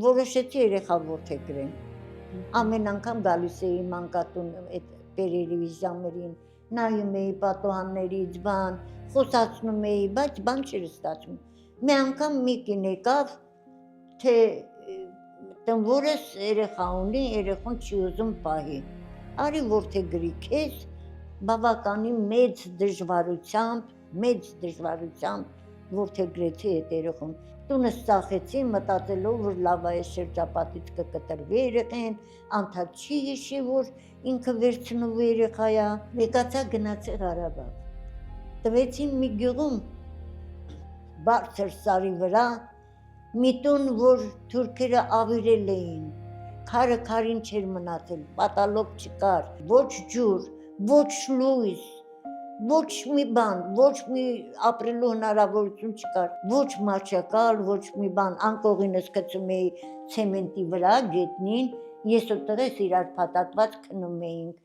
որոշեցի երեխա որդեգրեն։ Ամեն անգամ գալիս էի մանկատուն այդ բերերի ժամերին, նայում էի պատոհաններից բան, խոսացնում էի, բայց բան չէր ստացվում։ Մի անգամ մի կին եկավ, թե տնորս երեխա ունի, երեխան չի ուզում պահի։ Արի որդեգրի քեզ, բավականին մեծ դժվարությամբ որդեգրեցի այդ երեխան։ Տունս ծախեցի, մտածելով, որ լավ է շրջապատից կկտրվի երեխեն, անդադ չի հիշի, որ ինքը վերցնող երեխա է։ Եկացա գնացի Ղարաբաղ։ Տվեցին մի գյուղում, բարձր սարի վրա, մի տուն, որ թուրքերը ավիրել էին, քարը քարին չէր մնացել, պատալոկ չկար, ոչ ջուր, ոչ լույս, ոչ մի բան, ոչ մի ապրելու հնարավորություն չկար, ոչ մաչակալ, ոչ մի բան, անկողինս գցում էի ցեմենտի վրա, գետնին, ես ուտեղս իրար փաթաթված քնում էինք,